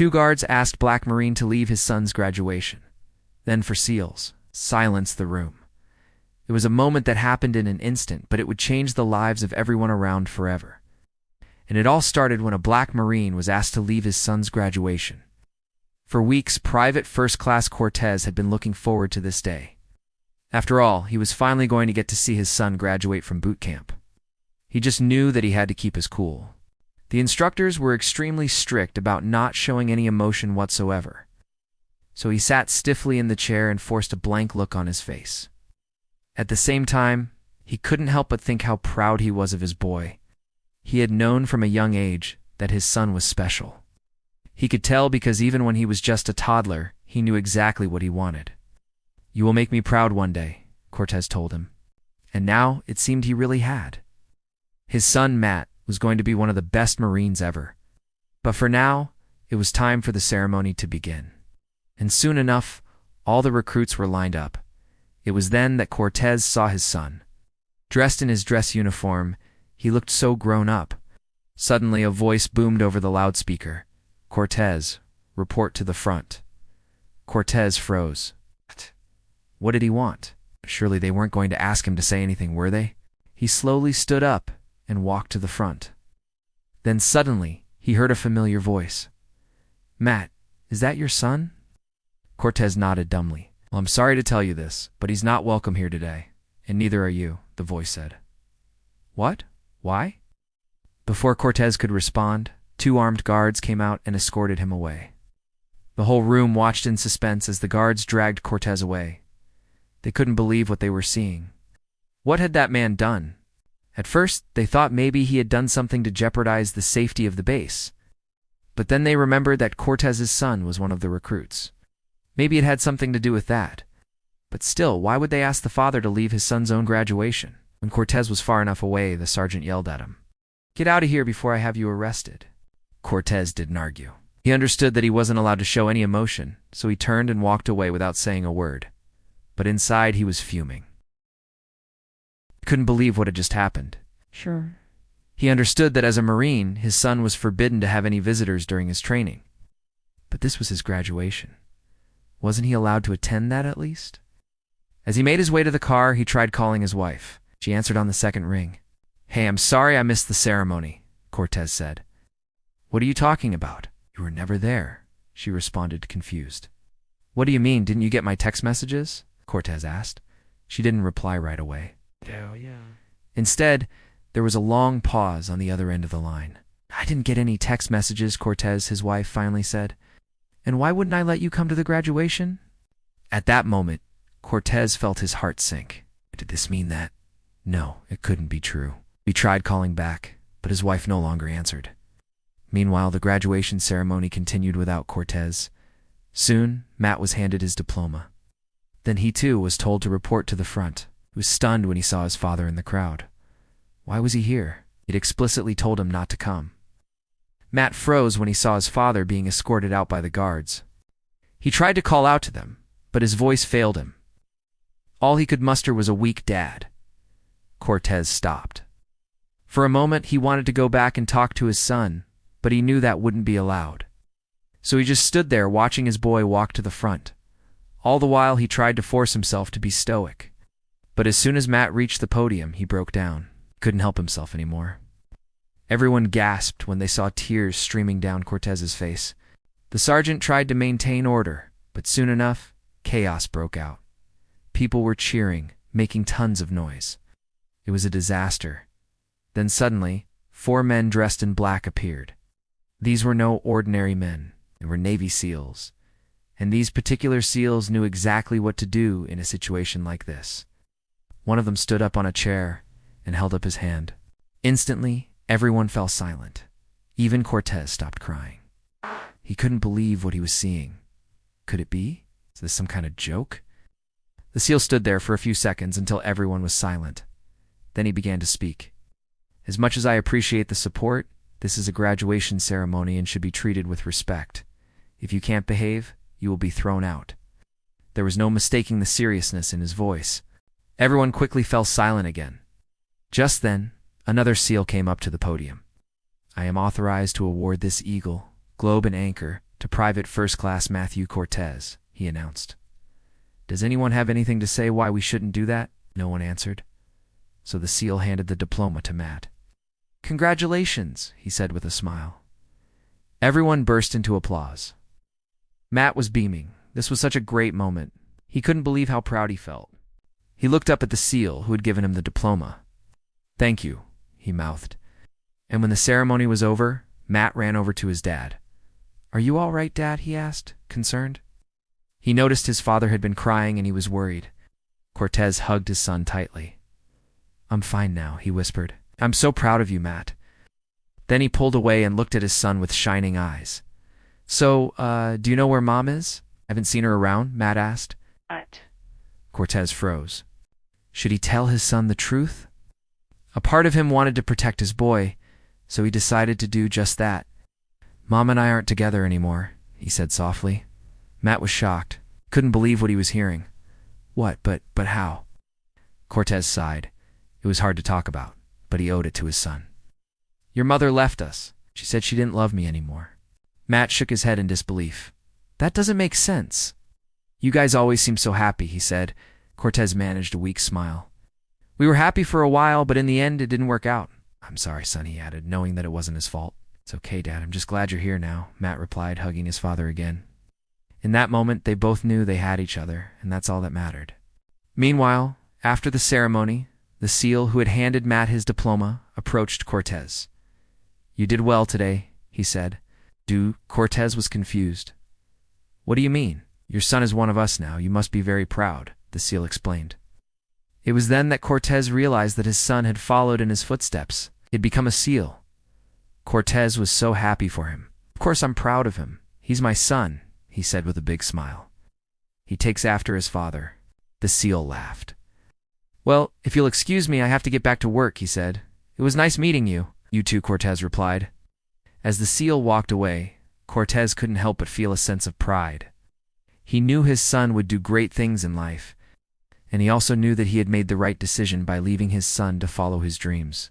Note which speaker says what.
Speaker 1: Two guards asked Black Marine to leave his son's graduation. Then for SEALs, silence the room. It was a moment that happened in an instant, but it would change the lives of everyone around forever. And it all started when a Black Marine was asked to leave his son's graduation. For weeks, Private First Class Cortez had been looking forward to this day. After all, he was finally going to get to see his son graduate from boot camp. He just knew that he had to keep his cool. The instructors were extremely strict about not showing any emotion whatsoever. So he sat stiffly in the chair and forced a blank look on his face. At the same time, he couldn't help but think how proud he was of his boy. He had known from a young age that his son was special. He could tell because even when he was just a toddler, he knew exactly what he wanted. "You will make me proud one day," Cortez told him. And now it seemed he really had. His son, Matt, was going to be one of the best Marines ever. But for now, it was time for the ceremony to begin. And soon enough, all the recruits were lined up. It was then that Cortez saw his son. Dressed in his dress uniform, he looked so grown up. Suddenly a voice boomed over the loudspeaker. "Cortez, report to the front." Cortez froze. What did he want? Surely they weren't going to ask him to say anything, were they? He slowly stood up and walked to the front. Then suddenly, he heard a familiar voice. "Matt, is that your son?" Cortez nodded dumbly. "Well, I'm sorry to tell you this, but he's not welcome here today, and neither are you," the voice said. "What? Why?" Before Cortez could respond, two armed guards came out and escorted him away. The whole room watched in suspense as the guards dragged Cortez away. They couldn't believe what they were seeing. What had that man done? At first, they thought maybe he had done something to jeopardize the safety of the base. But then they remembered that Cortez's son was one of the recruits. Maybe it had something to do with that. But still, why would they ask the father to leave his son's own graduation? When Cortez was far enough away, the sergeant yelled at him. "Get out of here before I have you arrested." Cortez didn't argue. He understood that he wasn't allowed to show any emotion, so he turned and walked away without saying a word. But inside he was fuming. He couldn't believe what had just happened.
Speaker 2: Sure.
Speaker 1: He understood that as a Marine, his son was forbidden to have any visitors during his training. But this was his graduation. Wasn't he allowed to attend that at least? As he made his way to the car, he tried calling his wife. She answered on the second ring. "Hey, I'm sorry I missed the ceremony," Cortez said. "What are you talking about? You were never there," she responded, confused. "What do you mean? Didn't you get my text messages?" Cortez asked. She didn't reply right away.
Speaker 2: Hell yeah.
Speaker 1: Instead, there was a long pause on the other end of the line. "I didn't get any text messages," Cortez, his wife, finally said. "And why wouldn't I let you come to the graduation?" At that moment, Cortez felt his heart sink. Did this mean that? No, it couldn't be true. He tried calling back, but his wife no longer answered. Meanwhile, the graduation ceremony continued without Cortez. Soon, Matt was handed his diploma. Then he too was told to report to the front. He was stunned when he saw his father in the crowd. Why was he here? He'd explicitly told him not to come. Matt froze when he saw his father being escorted out by the guards. He tried to call out to them, but his voice failed him. All he could muster was a weak "Dad." Cortez stopped. For a moment, he wanted to go back and talk to his son, but he knew that wouldn't be allowed. So he just stood there watching his boy walk to the front. All the while, he tried to force himself to be stoic. But as soon as Matt reached the podium, he broke down. Couldn't help himself anymore. Everyone gasped when they saw tears streaming down Cortez's face. The sergeant tried to maintain order, but soon enough, chaos broke out. People were cheering, making tons of noise. It was a disaster. Then suddenly, 4 men dressed in black appeared. These were no ordinary men. They were Navy SEALs. And these particular SEALs knew exactly what to do in a situation like this. One of them stood up on a chair and held up his hand. Instantly, everyone fell silent. Even Cortez stopped crying. He couldn't believe what he was seeing. Could it be? Is this some kind of joke? The SEAL stood there for a few seconds until everyone was silent. Then he began to speak. "As much as I appreciate the support, this is a graduation ceremony and should be treated with respect. If you can't behave, you will be thrown out." There was no mistaking the seriousness in his voice. Everyone quickly fell silent again. Just then, another SEAL came up to the podium. "I am authorized to award this Eagle, Globe, and Anchor "To Private First Class Matthew Cortez," he announced. "Does anyone have anything to say why we shouldn't do that?" No one answered. So the SEAL handed the diploma to Matt. "Congratulations," he said with a smile. Everyone burst into applause. Matt was beaming. This was such a great moment. He couldn't believe how proud he felt. He looked up at the SEAL who had given him the diploma. "Thank you," he mouthed. And when the ceremony was over, Matt ran over to his dad. "Are you all right, Dad?" he asked, concerned. He noticed his father had been crying and he was worried. Cortez hugged his son tightly. "I'm fine now," he whispered. "I'm so proud of you, Matt." Then he pulled away and looked at his son with shining eyes. "So, do you know where Mom is? Haven't seen her around?" Matt asked.
Speaker 2: What?
Speaker 1: Cortez froze. Should he tell his son the truth? A part of him wanted to protect his boy, so he decided to do just that. "Mom and I aren't together anymore," he said softly. Matt was shocked. Couldn't believe what he was hearing. "What? But how?" Cortez sighed. It was hard to talk about, but he owed it to his son. "Your mother left us. She said she didn't love me anymore." Matt shook his head in disbelief. "That doesn't make sense." "You guys always seem so happy," he said. Cortez managed a weak smile. "We were happy for a while, but in the end it didn't work out." "I'm sorry, son," he added, knowing that it wasn't his fault. "It's okay, Dad. I'm just glad you're here now," Matt replied, hugging his father again. In that moment, they both knew they had each other, and that's all that mattered. Meanwhile, after the ceremony, the SEAL who had handed Matt his diploma approached Cortez. "You did well today," he said. Cortez was confused. "What do you mean? Your son is one of us now. You must be very proud," the SEAL explained. It was then that Cortez realized that his son had followed in his footsteps. He had become a SEAL. Cortez was so happy for him. "Of course I'm proud of him. He's my son," he said with a big smile. "He takes after his father." The SEAL laughed. "Well, if you'll excuse me, I have to get back to work," he said. "It was nice meeting you." "You too," Cortez replied. As the SEAL walked away, Cortez couldn't help but feel a sense of pride. He knew his son would do great things in life, and he also knew that he had made the right decision by leaving his son to follow his dreams.